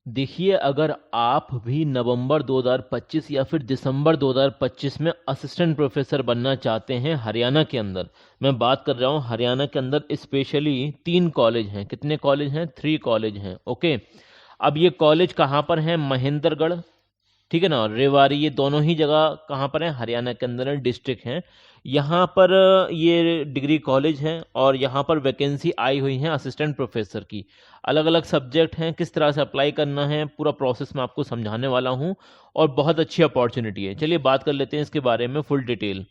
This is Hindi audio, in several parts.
देखिए, अगर आप भी नवंबर 2025 या फिर दिसंबर 2025 में असिस्टेंट प्रोफेसर बनना चाहते हैं हरियाणा के अंदर, मैं बात कर रहा हूँ हरियाणा के अंदर स्पेशली 3 कॉलेज हैं। कितने कॉलेज हैं? 3 कॉलेज हैं। ओके। अब ये कॉलेज कहाँ पर हैं? महेंद्रगढ़, ठीक है ना, और रेवाड़ी, ये दोनों ही जगह कहाँ पर है? हरियाणा के अंदर डिस्ट्रिक्ट हैं। यहाँ पर ये डिग्री कॉलेज हैं और यहाँ पर वैकेंसी आई हुई है असिस्टेंट प्रोफेसर की। अलग अलग सब्जेक्ट हैं, किस तरह से अप्लाई करना है पूरा प्रोसेस मैं आपको समझाने वाला हूँ, और बहुत अच्छी अपॉर्चुनिटी है। चलिए बात कर लेते हैं इसके बारे में फुल डिटेल।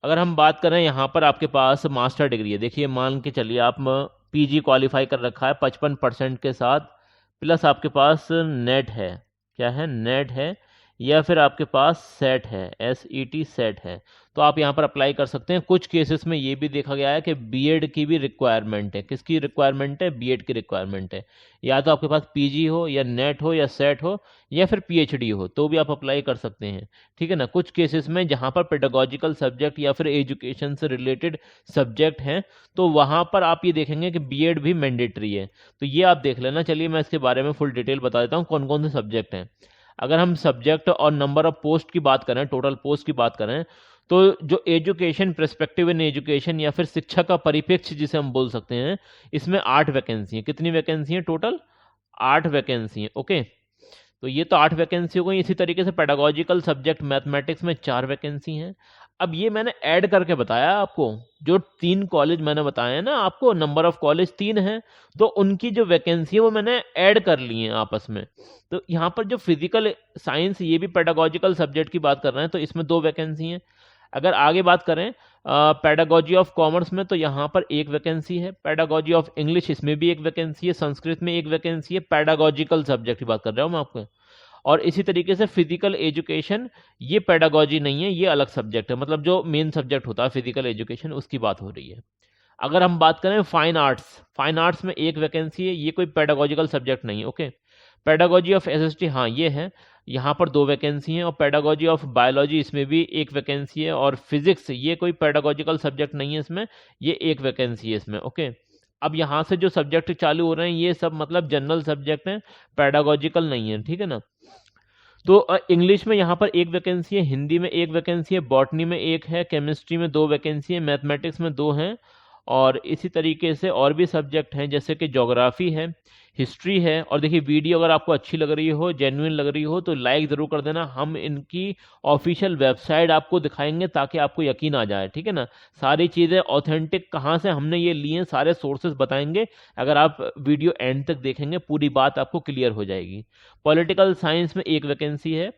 अगर हम बात करें, यहाँ पर आपके पास मास्टर डिग्री है। देखिए, मान के चलिए आप पीजी क्वालिफाई कर रखा है 55% के साथ, प्लस आपके पास नेट है। क्या है? नेट है। या फिर आपके पास सेट है, SET सेट है। तो आप यहाँ पर अप्लाई कर सकते हैं। कुछ केसेस में ये भी देखा गया है कि बीएड की भी रिक्वायरमेंट है। किसकी रिक्वायरमेंट है? बीएड की रिक्वायरमेंट है। या तो आपके पास पीजी हो, या नेट हो, या सेट हो, या फिर पीएचडी हो, तो भी आप अप्लाई कर सकते हैं। ठीक है ना। कुछ केसेस में जहाँ पर पेडागोजिकल सब्जेक्ट या फिर एजुकेशन से रिलेटेड सब्जेक्ट हैं, तो वहाँ पर आप ये देखेंगे कि बीएड भी मैंडेटरी है। तो ये आप देख लेना। चलिए मैं इसके बारे में फुल डिटेल बता देता हूँ कौन कौन से सब्जेक्ट हैं। अगर हम सब्जेक्ट और नंबर ऑफ पोस्ट की बात करें, टोटल पोस्ट की बात करें, तो जो एजुकेशन पर्सपेक्टिव इन एजुकेशन या फिर शिक्षा का परिप्रेक्ष्य जिसे हम बोल सकते हैं, इसमें 8 वैकेंसी हैं। कितनी वैकेंसी हैं टोटल? 8 वैकेंसी हैं। ओके। तो ये तो 8 वैकेंसी हो गई। इसी तरीके से पेडागोजिकल सब्जेक्ट मैथमेटिक्स में 4 वैकेंसी हैं। अब ये मैंने ऐड करके बताया आपको। जो 3 कॉलेज मैंने बताए हैं ना आपको, नंबर ऑफ कॉलेज 3 हैं, तो उनकी जो वैकेंसी है वो मैंने ऐड कर ली है आपस में। तो यहाँ पर जो फिजिकल साइंस, ये भी पेडागोजिकल सब्जेक्ट की बात कर रहे हैं, तो इसमें 2 वैकेंसी हैं। अगर आगे बात करें पेडागोजी ऑफ कॉमर्स में, तो यहाँ पर 1 वैकेंसी है। पेडागोजी ऑफ इंग्लिश, इसमें भी 1 वैकेंसी है। संस्कृत में 1 वैकेंसी है। पेडागोजिकल सब्जेक्ट की बात कर रहा हूँ मैं आपको। और इसी तरीके से फिजिकल एजुकेशन, ये पेडागोजी नहीं है, ये अलग सब्जेक्ट है। मतलब जो मेन सब्जेक्ट होता है फिजिकल एजुकेशन, उसकी बात हो रही है। अगर हम बात करें फाइन आर्ट्स, फाइन आर्ट्स में 1 वैकेंसी है। ये कोई पेडागोजिकल सब्जेक्ट नहीं है। ओके। पेडागोजी ऑफ SST, हाँ ये है, यहाँ पर 2 वैकेंसी हैं। और पेडागोजी ऑफ बायोलॉजी, इसमें भी 1 वैकेंसी है। और फिजिक्स, ये कोई पेडागोजिकल सब्जेक्ट नहीं है, इसमें ये 1 वैकेंसी है इसमें। ओके। अब यहाँ से जो सब्जेक्ट चालू हो रहे हैं, ये सब मतलब जनरल सब्जेक्ट हैं, पेडागोजिकल नहीं है। ठीक है ना। तो इंग्लिश में यहाँ पर 1 वैकेंसी है, हिंदी में 1 वैकेंसी है, बॉटनी में 1 है, केमिस्ट्री में 2 वैकेंसी है, मैथमेटिक्स में 2 हैं। और इसी तरीके से और भी सब्जेक्ट हैं, जैसे कि ज्योग्राफी है, हिस्ट्री है। और देखिए, वीडियो अगर आपको अच्छी लग रही हो, जेन्युइन लग रही हो, तो लाइक ज़रूर कर देना। हम इनकी ऑफिशियल वेबसाइट आपको दिखाएंगे ताकि आपको यकीन आ जाए। ठीक है ना। सारी चीज़ें ऑथेंटिक कहाँ से हमने ये लिए, सारे सोर्सेज बताएंगे। अगर आप वीडियो एंड तक देखेंगे, पूरी बात आपको क्लियर हो जाएगी। पॉलिटिकल साइंस में 1 वैकेंसी है।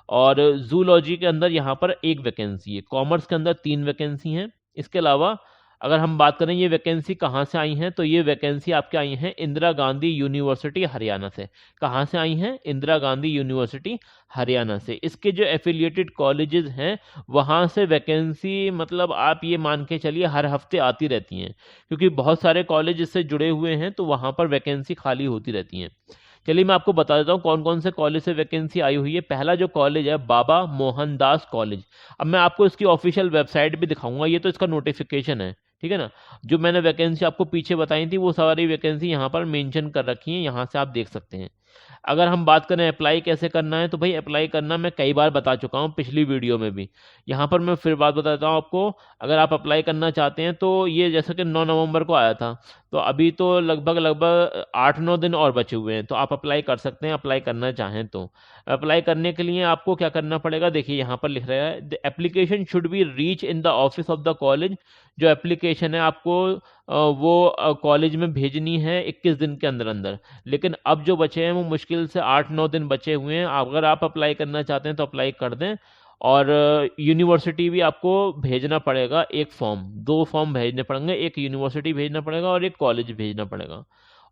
और जूलॉजी के अंदर यहाँ पर 1 वैकेंसी है। कॉमर्स के अंदर 3 वैकेंसी हैं। इसके अलावा अगर हम बात करें ये वैकेंसी कहाँ से आई हैं, तो ये वैकेंसी आपके आई हैं इंदिरा गांधी यूनिवर्सिटी हरियाणा से। कहाँ से आई हैं? इंदिरा गांधी यूनिवर्सिटी हरियाणा से। इसके जो एफिलिएटेड कॉलेजेस हैं, वहाँ से वैकेंसी मतलब आप ये मान के चलिए हर हफ्ते आती रहती हैं, क्योंकि बहुत सारे कॉलेज इससे जुड़े हुए हैं, तो वहाँ पर वैकेंसी खाली होती रहती हैं। चलिए मैं आपको बता देता हूँ कौन कौन से कॉलेज से वैकेंसी आई हुई है। पहला जो कॉलेज है, बाबा मोहनदास कॉलेज। अब मैं आपको इसकी ऑफिशियल वेबसाइट भी दिखाऊंगा, ये तो इसका नोटिफिकेशन है। ठीक है ना। जो मैंने वैकेंसी आपको पीछे बताई थी, वो सारी वैकेंसी यहाँ पर मेंशन कर रखी है, यहाँ से आप देख सकते हैं। अगर हम बात करें अप्लाई कैसे करना है, तो भाई अप्लाई करना मैं कई बार बता चुका हूँ पिछली वीडियो में भी। यहाँ पर मैं फिर बात बताता हूँ आपको। अगर आप अप्लाई करना चाहते हैं, तो ये जैसे कि 9 नवंबर को आया था, तो अभी तो लगभग लगभग 8-9 दिन और बचे हुए हैं, तो आप अप्लाई कर सकते हैं, अप्लाई करना चाहें तो। अप्लाई करने के लिए आपको क्या करना पड़ेगा, देखिए यहाँ पर लिख रहा है, the application should be reach in the office of the college. जो एप्लीकेशन है आपको वो कॉलेज में भेजनी है 21 दिन के अंदर अंदर। लेकिन अब जो बचे हैं वो मुश्किल से 8-9 दिन बचे हुए हैं। अगर आप अप्लाई करना चाहते हैं तो अप्लाई कर दें। और यूनिवर्सिटी भी आपको भेजना पड़ेगा एक फॉर्म, 2 फॉर्म भेजने पड़ेंगे, एक यूनिवर्सिटी भेजना पड़ेगा और एक कॉलेज भेजना पड़ेगा।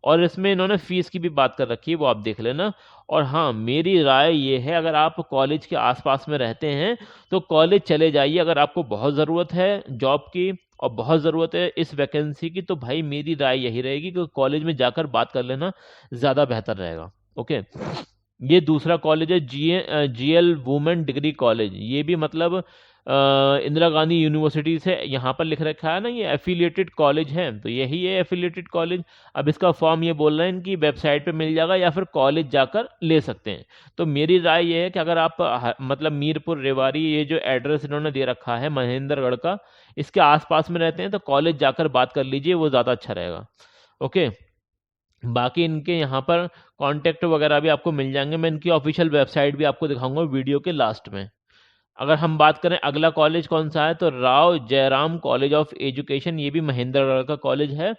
और इसमें इन्होंने फीस की भी बात कर रखी है, वो आप देख लेना। और हाँ, मेरी राय ये है, अगर आप कॉलेज के आसपास में रहते हैं तो कॉलेज चले जाइए। अगर आपको बहुत ज़रूरत है जॉब की और बहुत ज़रूरत है इस वैकेंसी की, तो भाई मेरी राय यही रहेगी कि कॉलेज में जाकर बात कर लेना ज़्यादा बेहतर रहेगा। ओके। ये दूसरा कॉलेज है, GL वुमेन डिग्री कॉलेज। ये भी मतलब इंदिरा गांधी यूनिवर्सिटी से यहाँ पर लिख रखा है ना, ये एफिलिएटेड कॉलेज है, तो यही है एफिलिएटेड कॉलेज। अब इसका फॉर्म ये बोल रहे हैं इनकी वेबसाइट पे मिल जाएगा या फिर कॉलेज जाकर ले सकते हैं। तो मेरी राय ये है कि अगर आप मतलब मीरपुर रेवाड़ी, ये जो एड्रेस इन्होंने दे रखा है महेंद्रगढ़ का, इसके आसपास में रहते हैं तो कॉलेज जाकर बात कर लीजिए, वो ज़्यादा अच्छा रहेगा। ओके, बाकी इनके यहाँ पर कॉन्टैक्ट वगैरह भी आपको मिल जाएंगे, मैं इनकी ऑफिशियल वेबसाइट भी आपको दिखाऊंगा वीडियो के लास्ट में। अगर हम बात करें अगला कॉलेज कौन सा है, तो Rao Jairam college of education, ये भी महेंद्रगढ़ का कॉलेज है,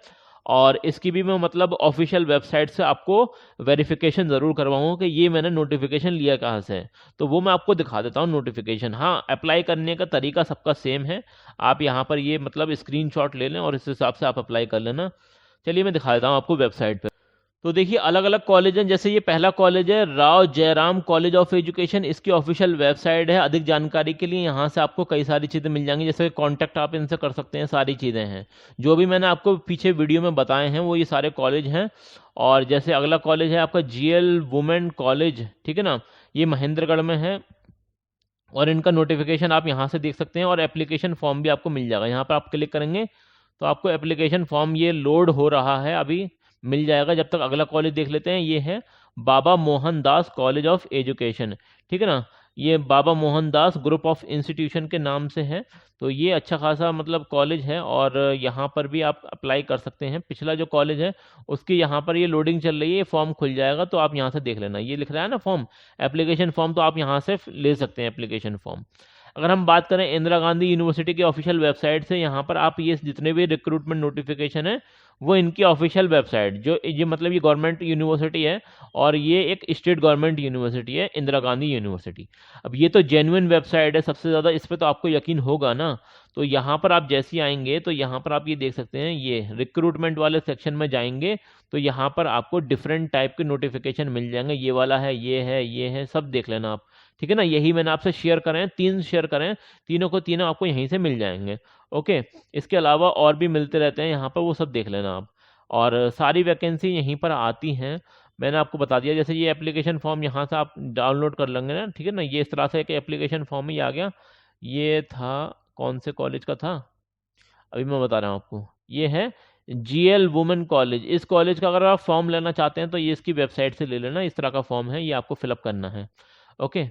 और इसकी भी मैं मतलब ऑफिशियल वेबसाइट से आपको वेरिफिकेशन ज़रूर करवाऊंगा कि ये मैंने नोटिफिकेशन लिया कहाँ से है, तो वो मैं आपको दिखा देता हूँ नोटिफिकेशन। हाँ, अप्लाई करने का तरीका सबका सेम है, आप यहाँ पर ये मतलब स्क्रीनशॉट ले लें और इस हिसाब से आप अप्लाई कर लेना। चलिए मैं दिखा देता हूँ आपको वेबसाइट पे। तो देखिए अलग अलग कॉलेज हैं, जैसे ये पहला कॉलेज है Rao Jairam college of education, इसकी ऑफिशियल वेबसाइट है। अधिक जानकारी के लिए यहाँ से आपको कई सारी चीज़ें मिल जाएंगी, जैसे कांटेक्ट आप इनसे कर सकते हैं, सारी चीज़ें हैं जो भी मैंने आपको पीछे वीडियो में बताए हैं, वो ये सारे कॉलेज हैं। और जैसे अगला कॉलेज है आपका जीएल वुमेन कॉलेज, ठीक है ना, ये महेंद्रगढ़ में है, और इनका नोटिफिकेशन आप यहाँ से देख सकते हैं, और एप्लीकेशन फॉर्म भी आपको मिल जाएगा। यहाँ पर आप क्लिक करेंगे तो आपको एप्लीकेशन फॉर्म ये लोड हो रहा है, अभी मिल जाएगा। जब तक अगला कॉलेज देख लेते हैं, ये है बाबा मोहनदास कॉलेज ऑफ एजुकेशन, ठीक है ना, ये बाबा मोहनदास ग्रुप ऑफ इंस्टीट्यूशन के नाम से है। तो ये अच्छा खासा मतलब कॉलेज है, और यहाँ पर भी आप अप्लाई कर सकते हैं। पिछला जो कॉलेज है उसकी यहाँ पर ये लोडिंग चल रही है, फॉर्म खुल जाएगा तो आप यहाँ से देख लेना, ये लिख रहा है ना फॉर्म, एप्लीकेशन फॉर्म, तो आप यहाँ से ले सकते हैं एप्लीकेशन फॉर्म। अगर हम बात करें इंदिरा गांधी यूनिवर्सिटी की ऑफिशियल वेबसाइट से, यहाँ पर आप ये जितने भी रिक्रूटमेंट नोटिफिकेशन है वो इनकी ऑफिशियल वेबसाइट, जो ये मतलब ये गवर्नमेंट यूनिवर्सिटी है, और ये एक स्टेट गवर्नमेंट यूनिवर्सिटी है इंदिरा गांधी यूनिवर्सिटी। अब ये तो जेन्युइन वेबसाइट है सबसे ज़्यादा, इस पर तो आपको यकीन होगा ना। तो यहाँ पर आप जैसे ही आएंगे तो यहाँ पर आप ये देख सकते हैं, ये रिक्रूटमेंट वाले सेक्शन में जाएंगे तो यहाँ पर आपको डिफरेंट टाइप के नोटिफिकेशन मिल जाएंगे, ये वाला है, ये है, सब देख लेना आप, ठीक है ना। यही मैंने आपसे शेयर करें, 3 शेयर करें, तीनों को तीनों आपको यहीं से मिल जाएंगे। ओके, इसके अलावा और भी मिलते रहते हैं यहाँ पर, वो सब देख लेना आप। और सारी वैकेंसी यहीं पर आती हैं, मैंने आपको बता दिया। जैसे ये एप्लीकेशन फॉर्म यहाँ से आप डाउनलोड कर लेंगे ना, ठीक है ना, ये इस तरह से एक एप्लीकेशन फॉर्म ही आ गया। ये था कौन से कॉलेज का था, अभी मैं बता रहा हूँ आपको, ये है जीएल वुमेन कॉलेज। इस कॉलेज का अगर आप फॉर्म लेना चाहते हैं तो ये इसकी वेबसाइट से ले लेना, इस तरह का फॉर्म है, ये आपको फिलअप करना है। ओके।